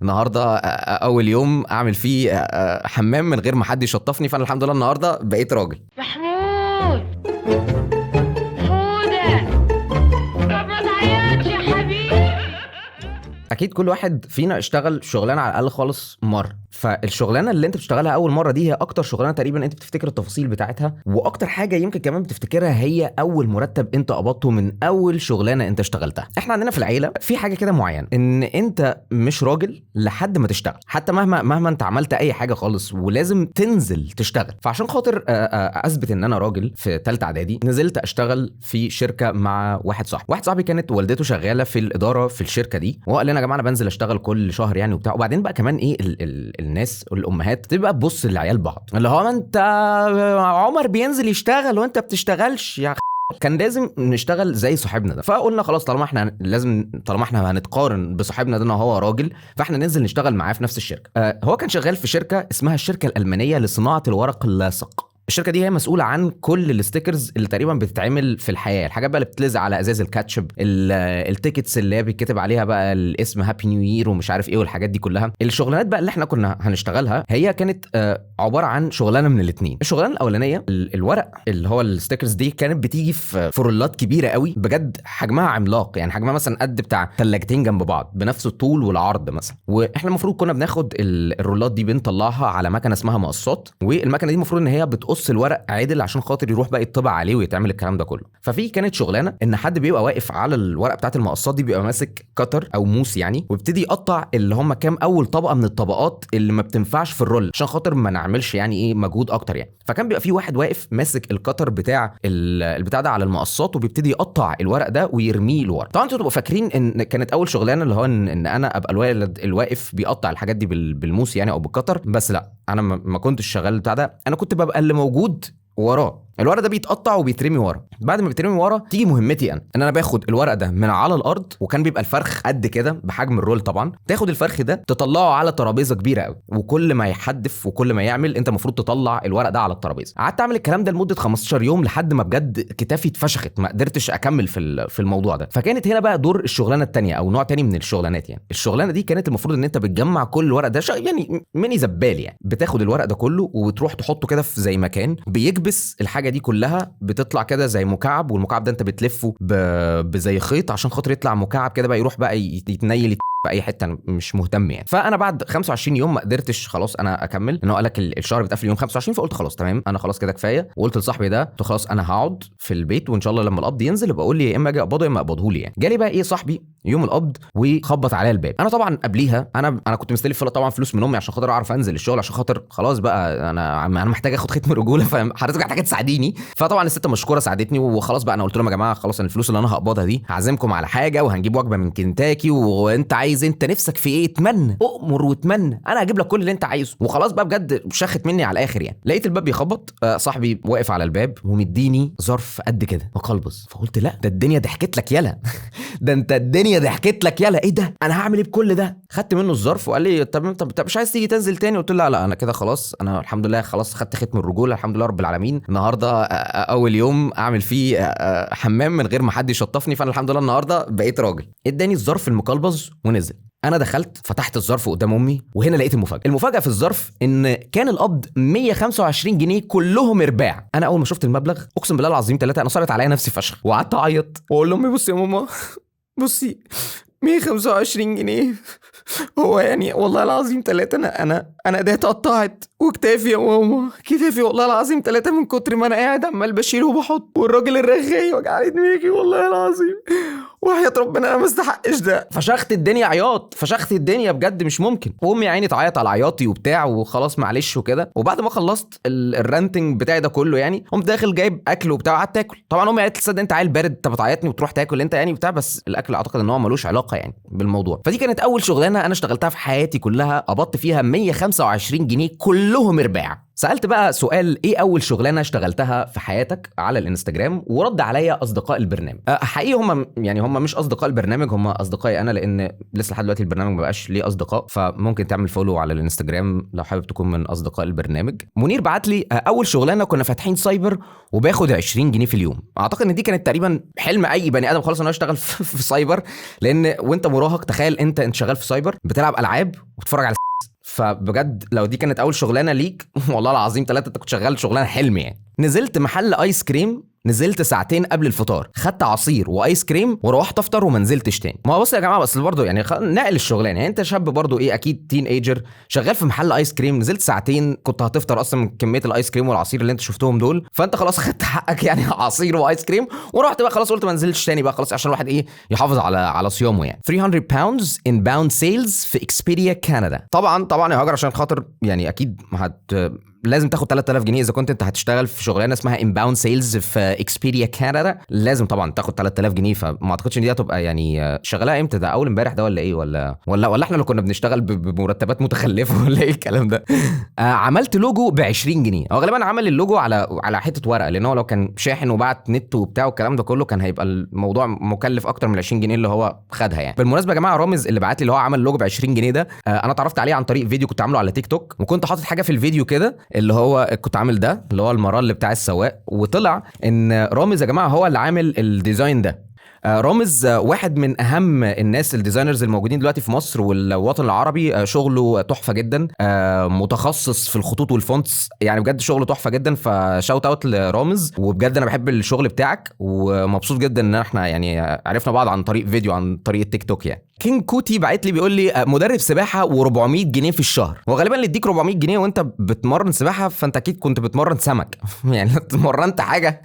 النهارده اول يوم اعمل فيه حمام من غير ما حد يشطفني، فانا الحمد لله النهارده بقيت راجل. محمود حودة، طب ما تعيطش يا حبيبي. اكيد كل واحد فينا اشتغل شغلانه على الاقل خالص مره، فالشغلانه اللي انت بتشتغلها اول مره دي هي اكتر شغلانه تقريبا انت بتفتكر التفاصيل بتاعتها، واكتر حاجه يمكن كمان بتفتكرها هي اول مرتب انت قبضته من اول شغلانه انت اشتغلتها. احنا عندنا في العيله في حاجه كده معينه، ان انت مش راجل لحد ما تشتغل، حتى مهما انت عملت اي حاجه خالص ولازم تنزل تشتغل. فعشان خاطر اثبت ان انا راجل في ثالثه اعدادي نزلت اشتغل في شركه مع واحد صاحبي كانت والدته شغاله في الاداره في الشركه دي، وهو قال لنا يا جماعه انا بنزل اشتغل كل شهر يعني وبتاع. وبعدين بقى كمان ايه الناس والامهات تبقى تبص للعيال بعض، اللي هو انت عمر بينزل يشتغل وانت بتشتغلش يا كان لازم نشتغل زي صاحبنا ده. فقلنا خلاص طالما احنا هنتقارن بصاحبنا ده ان هو راجل، فاحنا ننزل نشتغل معاه في نفس الشركه. هو كان شغال في شركه اسمها الشركه الالمانيه لصناعه الورق اللاصق. الشركه دي هي مسؤوله عن كل الستيكرز اللي تقريبا بتتعمل في الحياه، الحاجات بقى اللي بتلزق على ازاز الكاتشب، التيكتس اللي هي بيتكتب عليها بقى الاسم هابي نيو يير ومش عارف ايه والحاجات دي كلها. الشغلانات بقى اللي احنا كنا هنشتغلها هي كانت عباره عن شغلانه من الاثنين. الشغلانه الاولانيه الورق اللي هو الستيكرز دي كانت بتيجي في رولات كبيره قوي بجد، حجمها عملاق، يعني حجمها مثلا قد بتاع ثلاجتين جنب بعض بنفس الطول والعرض مثلا. واحنا المفروض كنا بناخد الرولات دي بنطلعها على مكنه اسمها مقصات، والمكنه دي المفروض ان هي بتقص الورق عادل عشان خاطر يروح بقى يطبع عليه ويتعمل الكلام ده كله. ففي كانت شغلانه ان حد بيبقى واقف على الورق بتاعت المقصات دي، بيبقى ماسك كتر او موس يعني، ويبتدي يقطع اللي هم كام اول طبقه من الطبقات اللي ما بتنفعش في الرول عشان خاطر ما نعملش يعني ايه مجهود اكتر يعني. فكان بيبقى في واحد واقف ماسك الكتر بتاع البتاع ده على المقصات، وبيبتدي يقطع الورق ده ويرميه لورا. طبعا انتوا تبقوا فاكرين ان كانت اول شغلانه اللي هو ان انا ابقى الولد الواقف بيقطع الحاجات دي بالموس يعني او بالكتر، بس لا انا ما كنتش شغال بتاع ده، انا كنت ببقى اللي موجود وراه. الورق ده بيتقطع وبيترمي ورا. بعد ما بيترمي ورا تيجي مهمتي انا ان انا باخد الورق ده من على الارض، وكان بيبقى الفرخ قد كده بحجم الرول طبعا، تاخد الفرخ ده تطلعه على ترابيزه كبيره قوي، وكل ما يحدف وكل ما يعمل انت المفروض تطلع الورق ده على الترابيزه. قعدت اعمل الكلام ده لمده 15 يوم لحد ما بجد كتافي اتفشخت، ما قدرتش اكمل في الموضوع ده. فكانت هنا بقى دور الشغلانه الثانيه او نوع تاني من الشغلانات يعني. الشغلانه دي كانت المفروض ان انت بتجمع كل الورق ده يعني ميني زبال يعني، بتاخد الورق ده كله وتروح تحطه كده في زي مكان بيكبس الحاجه دي كلها، بتطلع كده زي مكعب، والمكعب ده انت بتلفه بزي خيط عشان خاطر يطلع مكعب كده بقى، يروح بقى يتنيل في اي حته. أنا مش مهتم يعني. فانا بعد 25 يوم ما قدرتش خلاص انا اكمل، لانه قال لك الشهر بيتقفل يوم 25، فقلت خلاص تمام انا خلاص كده كفايه. وقلت لصاحبي ده قلت خلاص انا هقعد في البيت، وان شاء الله لما القبض ينزل يبقى اقول لي يا اما اجي اقبضه يا اما اقبضه لي يعني. جالي بقى ايه صاحبي يوم القبض وخبط عليا الباب. انا طبعا قبليها انا كنت مستلف طبعا فلوس من امي عشان خاطر اعرف انزل الشغل، عشان خاطر خلاص بقى انا محتاج اخد ختم رجوله، فحضرتك محتاجه تساعديني. فطبعا الست مشكوره ساعدتني، وخلاص بقى انا قلت لهم يا جماعه خلاص الفلوس اللي انا هقبضها دي هعزمكم على حاجه، وهنجيب وجبه من كنتاكي، وانت عايز انت نفسك في ايه اتمنى اؤمر واتمنى، انا هجيب لك كل اللي انت عايزه. وخلاص بقى بجد شخت مني على الاخر يعني. لقيت الباب بيخبط، صاحبي واقف على الباب ومديني ظرف قد كده مقلبز. فقلت لا ده الدنيا ضحكت لك يلا ده انت الدنيا ضحكت لك يلا، ايه ده انا هعمل ايه بكل ده؟ خدت منه الظرف وقال لي طب مش عايز تيجي تنزل تاني؟ قلت له لا انا كده خلاص، انا الحمد لله خلاص خدت ختم الرجوله الحمد لله رب العالمين. النهارده اول يوم اعمل فيه حمام من غير ما حد يشطفني، فانا الحمد لله النهارده بقيت راجل. اداني الظرف المقلبز ونزل. انا دخلت فتحت الظرف قدام امي، وهنا لقيت المفاجاه في الظرف ان كان القبض 125 جنيه كلهم ارباع. انا اول ما شفت المبلغ اقسم بالله العظيم ثلاثه انا صارت عليا نفسي فشخ، وقعدت اعيط واقول لامي بصي يا ماما بصي 125 جنيه هو يعني والله العظيم ثلاثة انا ايديا اتقطعت، وكتافي يا ماما كتافي والله العظيم ثلاثة من كتر ما انا قاعد عمال بشيل وبحط، والراجل الرغاي وجعلي دماغي والله العظيم، وحياة ربنا انا ما استحقش ده. فشخت الدنيا عياط، فشخت الدنيا بجد مش ممكن. وامي يا عيني تعيط على عياطي وبتاع وخلاص معلش وكده. وبعد ما خلصت الرانتنج بتاعي ده كله يعني، قمت داخل جايب اكل وبتاع وقعدت اكل. طبعا امي قالت لي تصدق انت عيل بارد، انت بتعيطني وتروح تاكل انت يعني بتاع، بس الاكل اعتقد ان هو ملوش علاقه يعني بالموضوع. فدي كانت اول شغلانه انا اشتغلتها في حياتي كلها، قبضت فيها 125 25 جنيه كلهم رباع. سألت بقى سؤال ايه اول شغلانه اشتغلتها في حياتك على الانستجرام، ورد عليا اصدقاء البرنامج. حقيقي هم مش اصدقاء البرنامج، هم اصدقائي انا، لان لسه لحد دلوقتي البرنامج ما بقاش ليه اصدقاء، فممكن تعمل فولو على الانستجرام لو حابب تكون من اصدقاء البرنامج. منير بعت لي اول شغلانه كنا فاتحين سايبر وباخد 20 جنيه في اليوم. اعتقد ان دي كانت تقريبا حلم اي بني ادم خالص انه يشتغل في سايبر، لان وانت مراهق تخيل انت شغال في سايبر بتلعب العاب وبتتفرج على فبجد لو دي كانت اول شغلانه ليك والله العظيم 3 انت كنت شغال شغلانه حلم يعني. نزلت محل ايس كريم، نزلت ساعتين قبل الفطار، خدت عصير وايس كريم وروحت افطر وما نزلتش تاني. ما بص يا جماعه، بس برضه يعني نقل الشغلانه، يعني انت شاب برضه ايه اكيد تين ايجر شغال في محل ايس كريم، نزلت ساعتين كنت هتفطر اصلا من كميه الايس كريم والعصير اللي انت شفتهم دول، فانت خلاص خدت حقك يعني عصير وايس كريم ورحت بقى خلاص، قلت ما نزلتش تاني بقى خلاص عشان الواحد ايه يحافظ على صيامه يعني. 300 pounds inbound sales في اكسبيديا كندا. طبعا يا هاجر عشان خاطر يعني اكيد لازم تاخد 3000 جنيه اذا كنت انت هتشتغل في شغلانه اسمها انباوند سيلز في اكسبيديا كندا، لازم طبعا تاخد 3000 جنيه. فما اعتقدش ان دي هتبقى يعني شغلها امتى، ده اول امبارح ده ولا ايه، ولا احنا اللي كنا بنشتغل بمرتبات متخلفه ولا ايه الكلام ده. عملت لوجو ب 20 جنيه. هو غالبا عمل اللوجو على حته ورقه، لان هو لو كان شاحن وبعت نت وبتاع والكلام ده كله كان هيبقى الموضوع مكلف اكتر من 20 جنيه اللي هو خدها يعني. بالمناسبه يا جماعه، رامز اللي بعت لي اللي هو عمل لوجو ب 20 جنيه ده، انا اتعرفت عليه عن طريق فيديو كنت عامله على تيك توك، وكنت حاطط حاجه في الفيديو كده اللي هو كنت عامل ده اللي هو المرال بتاع السواق، وطلع ان رامز يا جماعه هو اللي عامل الديزاين ده. رامز واحد من اهم الناس الديزاينرز الموجودين دلوقتي في مصر والوطن العربي، شغله تحفه جدا، متخصص في الخطوط والفونتس، يعني بجد شغله تحفه جدا، فشاوت اوت لرامز. وبجد انا بحب الشغل بتاعك ومبسوط جدا ان احنا يعني عرفنا بعض عن طريق فيديو عن طريق التيك توك يعني. كينج كوتي بعت لي بيقول لي مدرب سباحه و400 جنيه في الشهر. هو غالبا اللي يديك 400 جنيه وانت بتمرن سباحه فانت اكيد كنت بتمرن سمك يعني اتمرنت حاجه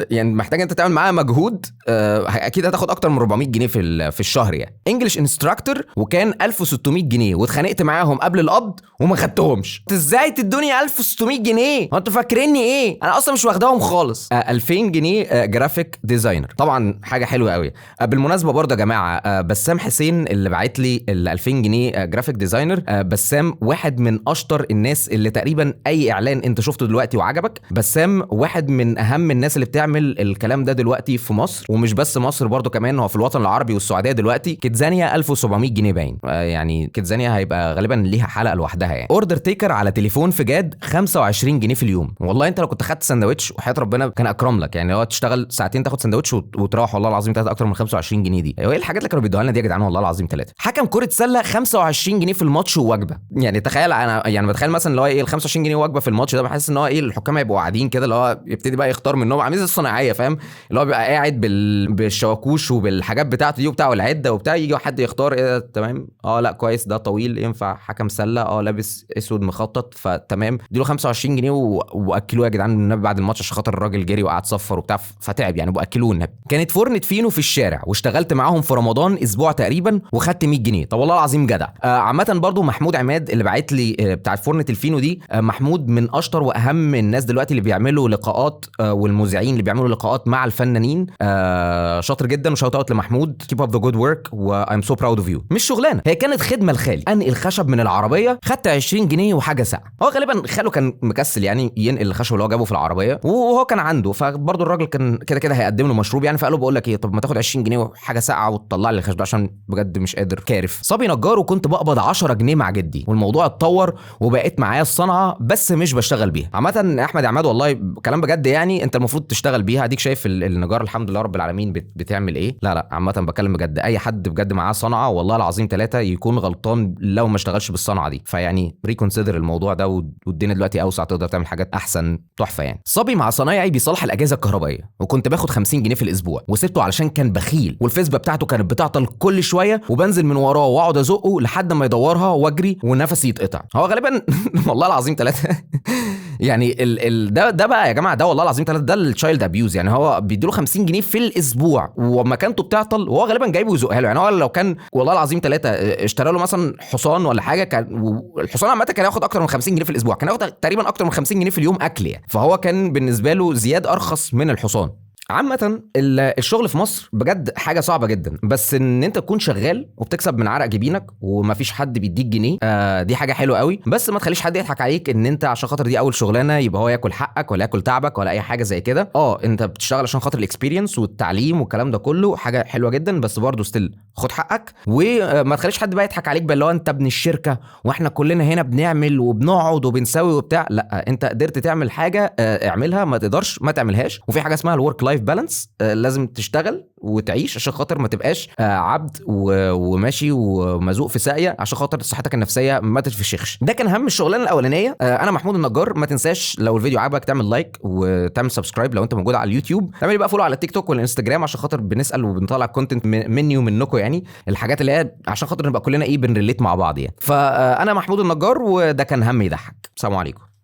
يعني محتاج انت تعمل معاها مجهود، اكيد هتاخد اكتر من 400 جنيه في الشهر يعني. انجلش انستراكتور وكان 1600 جنيه واتخانقت معاهم قبل القبض وما خدتهمش. ازاي تدوني 1600 جنيه؟ هو انتوا فاكريني ايه؟ انا اصلا مش واخداهم خالص. 2000 جنيه جرافيك ديزاينر، طبعا حاجه حلوه قوي. بالمناسبه برضه يا جماعه، بسام حسين اللي بعت لي ال 2000 جنيه جرافيك ديزاينر، بسام واحد من اشطر الناس اللي تقريبا اي اعلان انت شفته دلوقتي وعجبك، بسام واحد من اهم الناس اللي بتعمل الكلام ده دلوقتي في مصر، ومش بس مصر برضو كمان هو في الوطن العربي والسعوديه دلوقتي. كيدزانيا 1700 جنيه باين، يعني كيدزانيا هيبقى غالبا ليها حلقه لوحدها يعني. اوردر تيكر على تليفون في جاد 25 جنيه في اليوم. والله انت لو كنت خدت سندوتش وحياه ربنا كان اكرم لك يعني، لو تشتغل ساعتين تاخد سندوتش وتروح والله العظيم ثلاثه اكتر من 25 جنيه دي. ايه الحاجات اللي كانوا بيدوها لنا دي يا جدعان والله العظيم ثلاثه. حكم كره سله 25 جنيه في الماتش ووجبه. يعني تخيل، انا يعني بتخيل مثلا اللي هو ايه ال 25 جنيه وجبه في الماتش ده، بحس ان هو ايه الحكام هيبقوا قاعدين كده اللي هو يبتدي بقى يختار منهم عامل زي الصناعيه، فاهم؟ اللي هو بيبقى قاعد بالشواكوش وبالحاجات بتاعته دي وبتاع والعده وبتاع، يجي حد يختار ايه تمام، لا كويس ده طويل ينفع حكم سله، لابس اسود مخطط فتمام، اديله 25 جنيه واكلوه يا جدعان النبي بعد الماتش عشان خاطر الراجل جري وقعد صفر وبتاع فتعب يعني، واكلوه النبي. كانت فرنة فينو في الشارع واشتغلت معاهم في رمضان اسبوع تقريبا وخدت 100 جنيه. طب والله العظيم جدع. عامه برضو محمود عماد اللي بعت لي بتاع فرنة الفينو دي، محمود من اشطر واهم الناس دلوقتي اللي بيعملوا لقاءات والمذيعين اللي بيعملوا لقاءات مع الفنانين، شاطر جدا وشاوت اوت لمحمود. كيب اب ذا جود ورك وايم سو براود اوف يو. مش شغلانه، هي كانت خدمه لخالي، انقل خشب من العربيه، خدت 20 جنيه وحاجه ساعه. هو غالبا خاله كان مكسل يعني ينقل الخشب اللي هو جابه في العربيه وهو كان عنده، فبرضه الراجل كان كده هيقدم له مشروب يعني، فقال له بقول لك ايه، طب ما تاخد 20 جنيه وحاجه ساعه وتطلع لي الخشب عشان بجد مش قادر كارف. صبي نجار وكنت بقبض 10 جنيه مع جدي، والموضوع اتطور وبقيت معايا الصنعه بس مش بشتغل بيها. عامه احمد عماد والله كلام بجد يعني، انت المفروض تشتغل بيها. اديك شايف النجار الحمد لله رب العالمين بتعمل ايه. لا عامه بكلم بجد، اي حد بجد معاه صنعه والله العظيم ثلاثه يكون غلطان لو ما اشتغلش بالصنعه دي، فيعني ريكونسيدر الموضوع ده، والدنيا دلوقتي اوسع تقدر تعمل حاجات احسن تحفه يعني. صبي مع صنايعي بيصلح الاجهزه الكهربائيه وكنت باخد 50 جنيه في الاسبوع، وسبته علشان كان بخيل والفيسبا بتاعته كانت بتعطل كل شويه، وبنزل من وراه واقعد ازقه لحد ما يدورها واجري ونفسي يتقطع. هو غالبا والله العظيم ثلاثه يعني ده بقى يا جماعه، ده والله العظيم ثلاثه ده التشايلد ابيوز يعني. هو بيديله 50 جنيه في الاسبوع ومكانته بتعطل وهو غالبا جايبه يزقها له يعني. هو لو كان والله العظيم ثلاثه اشترى له مثلا حصان ولا حاجه، كان الحصان عامه كان ياخد اكتر من 50 جنيه في الاسبوع، كان ياخد تقريبا اكتر من 50 جنيه في اليوم اكل يعني، فهو كان بالنسبه له زياد ارخص من الحصان. عامة الشغل في مصر بجد حاجة صعبة جدا، بس ان انت تكون شغال وبتكسب من عرق جبينك ومفيش حد بيديك جنيه، دي حاجة حلوة قوي. بس ما تخليش حد يضحك عليك ان انت عشان خاطر دي اول شغلانة يبقى هو ياكل حقك ولا ياكل تعبك ولا اي حاجة زي كده. انت بتشتغل عشان خاطر الاكسبيرينس والتعليم والكلام ده كله، حاجة حلوة جدا، بس برضه ستيل خد حقك. وما تخليش حد بقى يضحك عليك بقى اللي هو انت ابن الشركة واحنا كلنا هنا بنعمل وبنقعد وبنسوي وبتاع. لا، انت قدرت تعمل حاجة اعملها، ما تقدرش ما تعملهاش. وفي حاجة اسمها الورك لايف بالانس، لازم تشتغل وتعيش عشان خاطر ما تبقاش عبد وماشي ومزوق في ساقيه عشان خاطر صحتك النفسيه ما تتفشخش. ده كان هم الشغلانه الاولانيه. انا محمود النجار. ما تنساش لو الفيديو عجبك تعمل لايك وتعمل سبسكرايب لو انت موجود على اليوتيوب. تعمل بقى فولو على التيك توك والانستجرام عشان خاطر بنسال وبنطلع كونتنت مني ومنكم، يعني الحاجات اللي هي عشان خاطر نبقى كلنا بنريليت مع بعض يعني. فانا محمود النجار، وده كان هم يضحك. السلام عليكم.